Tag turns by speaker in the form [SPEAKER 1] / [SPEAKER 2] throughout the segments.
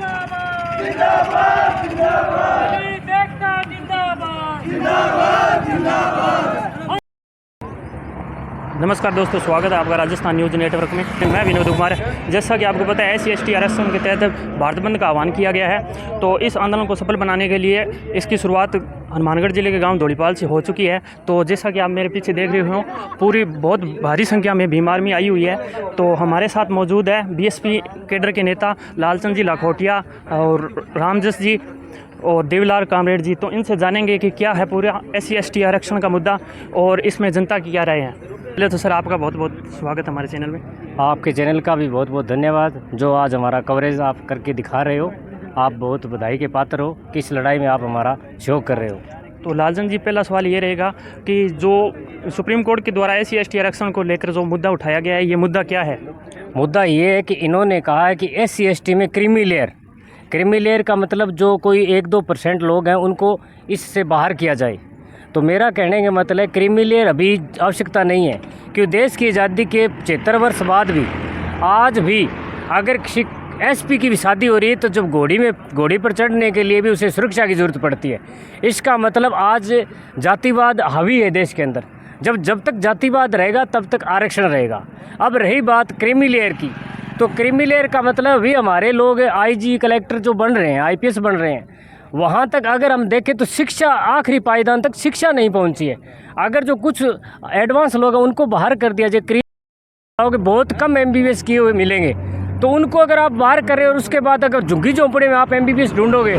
[SPEAKER 1] जिंदाबाद जिंदाबाद जिंदाबाद एकता जिंदाबाद जिंदाबाद जिंदाबाद। नमस्कार दोस्तों, स्वागत है आपका राजस्थान न्यूज़ नेटवर्क में। मैं विनोद कुमार। जैसा कि आपको पता है, SC/ST आरक्षण के तहत भारत बंद का आह्वान किया गया है। तो इस आंदोलन को सफल बनाने के लिए इसकी शुरुआत हनुमानगढ़ जिले के गांव धोलीपाल से हो चुकी है। तो जैसा कि आप मेरे पीछे देख रहे हो, पूरी बहुत भारी संख्या में भीम आर्मी आई हुई है। तो हमारे साथ मौजूद है BSP कैडर के नेता लालचंद जी लाखोटिया और रामजस जी और देवलाल कामरेड जी। तो इनसे जानेंगे कि क्या है पूरा SC/ST आरक्षण का मुद्दा और इसमें जनता की क्या राय है। पहले तो सर, आपका बहुत बहुत स्वागत हमारे चैनल में।
[SPEAKER 2] आपके चैनल का भी बहुत बहुत धन्यवाद, जो आज हमारा कवरेज आप करके दिखा रहे हो। आप बहुत बधाई के पात्र हो कि इस लड़ाई में आप हमारा सहयोग कर रहे हो।
[SPEAKER 1] तो लालचंद जी, पहला सवाल ये रहेगा कि जो सुप्रीम कोर्ट के द्वारा SC/ST आरक्षण को लेकर जो मुद्दा उठाया गया है, ये मुद्दा क्या है?
[SPEAKER 2] मुद्दा ये है कि इन्होंने कहा है कि SC/ST में क्रीमी लेयर का मतलब जो कोई 1-2% लोग हैं उनको इससे बाहर किया जाए। तो मेरा कहने का मतलब क्रीमी लेयर अभी आवश्यकता नहीं है, क्योंकि देश की आज़ादी के 75 वर्ष बाद भी आज भी अगर किसी SP की भी शादी हो रही है तो जब घोड़ी पर चढ़ने के लिए भी उसे सुरक्षा की ज़रूरत पड़ती है। इसका मतलब आज जातिवाद हावी है देश के अंदर। जब तक जातिवाद रहेगा तब तक आरक्षण रहेगा। अब रही बात क्रीमी लेयर की, तो क्रीमी लेयर का मतलब भी हमारे लोग IG कलेक्टर जो बन रहे हैं, IPS बन रहे हैं, वहाँ तक अगर हम देखें तो शिक्षा, आखिरी पायदान तक शिक्षा नहीं पहुँची है। अगर जो कुछ एडवांस लोग हैं उनको बाहर कर दिया जाए, क्रीमी बहुत कम MBBS किए हुए मिलेंगे, तो उनको अगर आप बाहर करें और उसके बाद अगर झुग्गी झोंपड़े में आप MBBS ढूंढोगे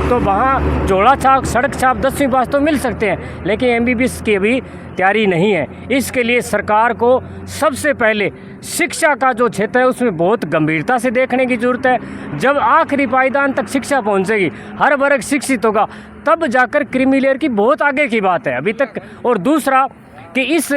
[SPEAKER 2] तो वहाँ झोला छाप, सड़क छाप 10वीं पास तो मिल सकते हैं, लेकिन MBBS की अभी तैयारी नहीं है। इसके लिए सरकार को सबसे पहले शिक्षा का जो क्षेत्र है उसमें बहुत गंभीरता से देखने की ज़रूरत है। जब आखिरी पायदान तक शिक्षा पहुँचेगी, हर वर्ग शिक्षित होगा, तब जाकर क्रीमी लेयर की बहुत आगे की बात है अभी तक। और दूसरा कि इस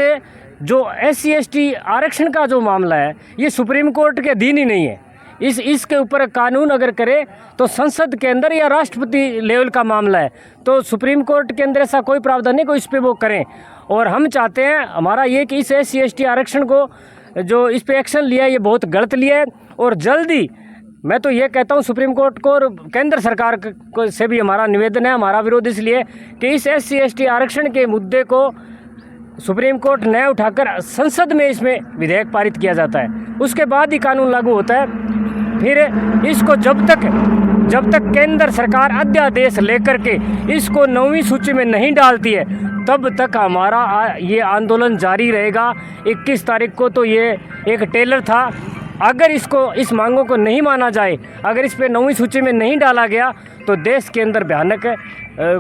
[SPEAKER 2] जो SC/ST आरक्षण का जो मामला है, ये सुप्रीम कोर्ट के अधीन ही नहीं है। इसके ऊपर कानून अगर करे तो संसद के अंदर या राष्ट्रपति लेवल का मामला है, तो सुप्रीम कोर्ट के अंदर ऐसा कोई प्रावधान नहीं, कोई इस पर वो करें। और हम चाहते हैं, हमारा ये कि इस SC/ST आरक्षण को जो इस पर एक्शन लिया है ये बहुत गलत लिया है। और जल्दी मैं तो ये कहता हूँ सुप्रीम कोर्ट को और केंद्र सरकार को से भी हमारा निवेदन है, हमारा विरोध इसलिए कि इस SC/ST आरक्षण के मुद्दे को सुप्रीम कोर्ट न उठाकर संसद में इसमें विधेयक पारित किया जाता है, उसके बाद ही कानून लागू होता है। फिर इसको जब तक केंद्र सरकार अध्यादेश लेकर के इसको 9वीं सूची में नहीं डालती है, तब तक हमारा ये आंदोलन जारी रहेगा। 21 तारीख को तो ये एक टेलर था। अगर इस मांगों को नहीं माना जाए, अगर इस पे 9वीं सूची में नहीं डाला गया तो देश के अंदर भयानक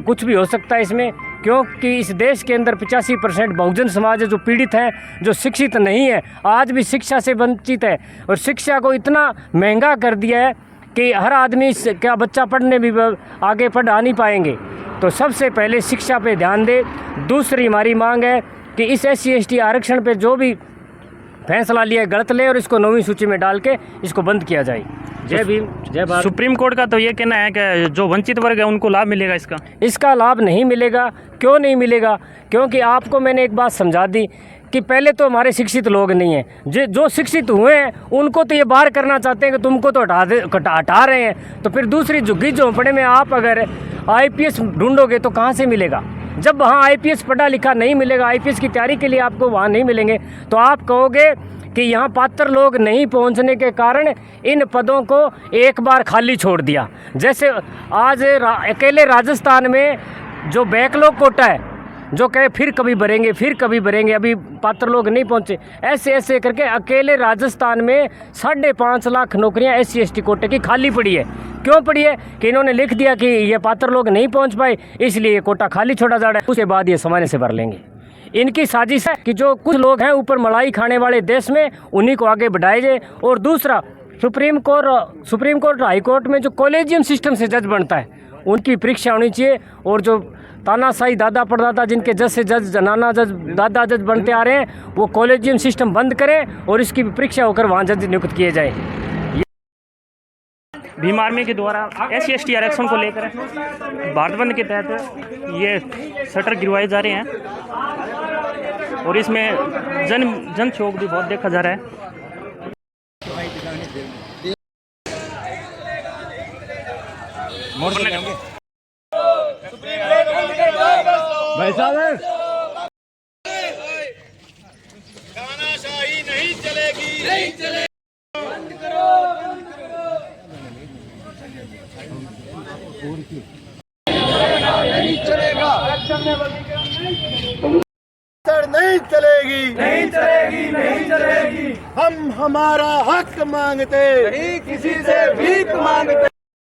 [SPEAKER 2] कुछ भी हो सकता है इसमें, क्योंकि इस देश के अंदर 85% बहुजन समाज है जो पीड़ित है, जो शिक्षित नहीं है, आज भी शिक्षा से वंचित है। और शिक्षा को इतना महंगा कर दिया है कि हर आदमी क्या बच्चा पढ़ने भी आगे पढ़ा नहीं पाएंगे। तो सबसे पहले शिक्षा पे ध्यान दे। दूसरी हमारी मांग है कि इस SC/ST आरक्षण पे जो भी फैसला लिया गलत ले और इसको 9वीं सूची में डाल के इसको बंद किया जाए। जय भीम, जय भारत।
[SPEAKER 1] सुप्रीम कोर्ट का तो ये कहना है कि जो वंचित वर्ग है उनको लाभ मिलेगा
[SPEAKER 2] इसका लाभ नहीं मिलेगा। क्यों नहीं मिलेगा? क्योंकि आपको मैंने एक बात समझा दी कि पहले तो हमारे शिक्षित लोग नहीं हैं, जो शिक्षित हुए हैं उनको तो ये बाहर करना चाहते हैं कि तुमको तो हटा रहे हैं। तो फिर दूसरी झुग्गी झोंपड़े में आप अगर IPS ढूंढोगे तो कहाँ से मिलेगा? जब वहाँ IPS पढ़ा लिखा नहीं मिलेगा, IPS की तैयारी के लिए आपको वहाँ नहीं मिलेंगे, तो आप कहोगे कि यहाँ पात्र लोग नहीं पहुँचने के कारण इन पदों को एक बार खाली छोड़ दिया। जैसे आज अकेले राजस्थान में जो बैकलॉग कोटा है, जो कहे फिर कभी भरेंगे, अभी पात्र लोग नहीं पहुँचे, ऐसे करके अकेले राजस्थान में 5.5 लाख नौकरियाँ SC/ST कोटे की खाली पड़ी है। क्यों पड़ी है? कि इन्होंने लिख दिया कि ये पात्र लोग नहीं पहुँच पाए, इसलिए ये कोटा खाली छोड़ा जा रहा है, उसके बाद ये समय से भर लेंगे। इनकी साजिश है कि जो कुछ लोग हैं ऊपर मलाई खाने वाले देश में, उन्हीं को आगे बढ़ाए जाए। और दूसरा, सुप्रीम कोर्ट हाई कोर्ट में जो कॉलेजियम सिस्टम से जज बनता है, उनकी परीक्षा होनी चाहिए। और जो तानाशाही दादा परदादा जिनके जज से जज, नाना जज, दादा जज बनते आ रहे हैं, वो कॉलेजियम सिस्टम बंद करें और इसकी परीक्षा होकर वहाँ जज नियुक्त किए जाए।
[SPEAKER 1] भीम आर्मी के द्वारा SC/ST आरक्षण को लेकर भारत बंद के तहत ये शटर गिरवाए जा रहे हैं और इसमें जन शोक भी बहुत देखा जा रहा है।
[SPEAKER 3] भाई साहब
[SPEAKER 4] तानाशाही नहीं चलेगी, नहीं चलेगी। नहीं चलेगा, नहीं चलेगी, नहीं चलेगी, नहीं चलेगी। हम हमारा हक मांगते, नहीं किसी से भीख मांगते।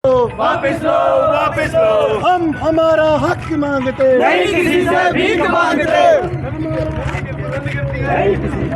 [SPEAKER 4] वापिस लो, वापिस लो। हम हमारा हक मांगते, नहीं किसी से भीख मांगते।